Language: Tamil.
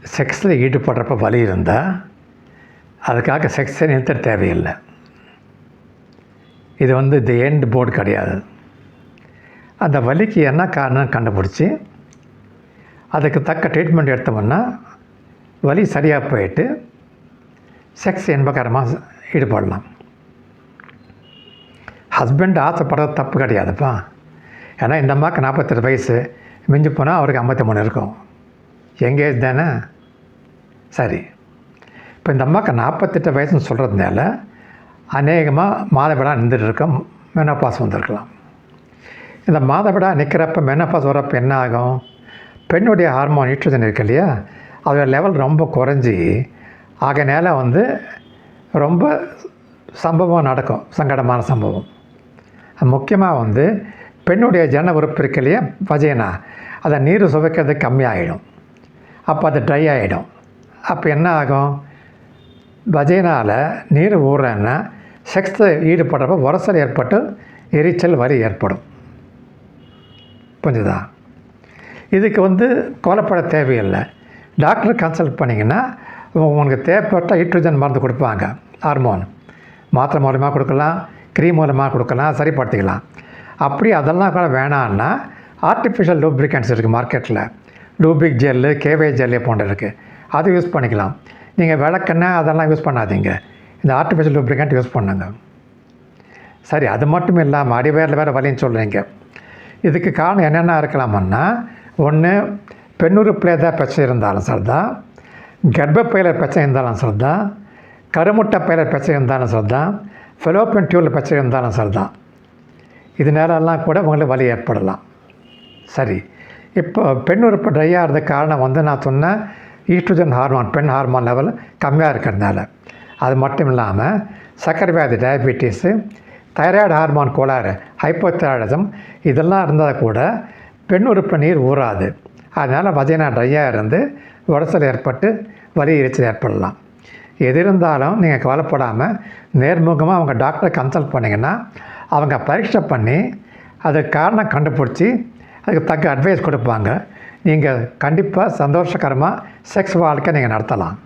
செக்ஸில் ஈடுபடுறப்ப வலி இருந்தால் அதுக்காக செக்ஸை நிறுத்த தேவையில்லை. இது தி எண்ட் போர்டு கிடையாது. அந்த வலிக்கு என்ன காரணம் கண்டுபிடிச்சி அதுக்கு தக்க ட்ரீட்மெண்ட் எடுத்தோம்னா வலி சரியாக போயிட்டு செக்ஸ் இன்பகரமாக ஈடுபடலாம். ஹஸ்பண்ட் ஆசைப்படுறது தப்பு கிடையாதுப்பா. ஏன்னா இந்த அம்மாவுக்கு 48 வயசு, மிஞ்சி போனால் அவருக்கு 53 இருக்கும். எங்கேஜ் தானே. சரி, இப்போ இந்த அம்மாவுக்கு 48 வயசுன்னு சொல்கிறதுனால அநேகமாக மாதவிடா நின்றுட்டு இருக்கோம், மெனோபாஸ் வந்திருக்கலாம். இந்த மாதவிடா நிற்கிறப்ப மெனோபாஸ் வரப்போ என்ன ஆகும்? பெண்ணுடைய ஹார்மோன் ஈஸ்ட்ரோஜன் இருக்கு இல்லையா, அதோட லெவல் ரொம்ப குறைஞ்சி ஆகனால ரொம்ப சம்பவம் நடக்கும், சங்கடமான சம்பவம். முக்கியமாக பெண்ணுடைய ஜன உறுப்பு இருக்கு இல்லையா, வஜைனா, அதை நீர் சுவைக்கிறது கம்மியாகிடும். அப்போ அது ட்ரை ஆகிடும். அப்போ என்ன ஆகும்? வஜைனால் நீர் ஊறுறன்னா செக்ஸில் ஈடுபடுறப்ப உரசல் ஏற்பட்டு எரிச்சல் வலி ஏற்படும். புரிஞ்சுதா? இதுக்கு கவலைப்பட தேவையில்லை. டாக்டர் கன்சல்ட் பண்ணிங்கன்னா உங்களுக்கு தேவைப்பட்ட ஈஸ்ட்ரோஜன் மருந்து கொடுப்பாங்க. ஹார்மோன் மாத்திரை மூலமாக கொடுக்கலாம், க்ரீம் மூலமாக கொடுக்கலாம், சரிப்படுத்திக்கலாம். அப்படி அதெல்லாம் கூட வேணான்னா ஆர்டிஃபிஷியல் லூப்ரிகன்ட்ஸ் இருக்குது மார்க்கெட்டில். லூபிக் ஜெல்லு, கேவே ஜெல்லு போன்ற இருக்குது, அது யூஸ் பண்ணிக்கலாம். நீங்கள் விளக்கெண்ணெய் அதெல்லாம் யூஸ் பண்ணாதீங்க, இந்த ஆர்டிஃபிஷியல் லூப்ரிகன்ட் யூஸ் பண்ணுங்க. சரி, அது மட்டும் இல்லாமல் அடிவேரில் வேறு வலின்னு சொல்கிறீங்க. இதுக்கு காரணம் என்னென்ன இருக்கலாமன்னா, ஒன்று பெண்ணுறுப்பில் ஏதாவது பிரச்சனை இருந்தாலும் சரிதான், கர்ப்பப்பையில் பிரச்சனை இருந்தாலும் சரிதான், கருமுட்டை பையில் பிரச்சனை இருந்தாலும் சரிதான், ஃபெலோப்பியன் டியூபில் பிரச்சனை இருந்தாலும் சரிதான். இதனாலெல்லாம் கூட உங்களுக்கு வலி ஏற்படலாம். சரி, இப்போ பெண் உறுப்பு ட்ரை ஆகிறதுக்கு காரணம் நான் சொன்னேன் ஈஸ்ட்ரோஜன் ஹார்மோன், பெண் ஹார்மோன் லெவல் கம்மியாக இருக்கிறதுனால. அது மட்டும் இல்லாமல் சர்க்கரை வியாதி, டயபிட்டிஸு, தைராய்டு ஹார்மோன் கோளாறு, ஹைப்போதைராய்டிசம், இதெல்லாம் இருந்தால் கூட பெண் உறுப்பு நீர் ஊறாது. அதனால் வஜைனா ட்ரையாக இருந்து உடசல் ஏற்பட்டு வலி எரிச்சல் ஏற்படலாம். எது இருந்தாலும் நீங்கள் கவலைப்படாமல் நேர்முகமாக அவங்க டாக்டரை கன்சல்ட் பண்ணிங்கன்னா அவங்க பரீட்சை பண்ணி அதுக்கு காரணம் கண்டுபிடிச்சி அதுக்கு தக்க அட்வைஸ் கொடுப்பாங்க. நீங்கள் கண்டிப்பாக சந்தோஷகரமாக செக்ஸ் வாழ்க்கை நீங்கள் நடத்தலாம்.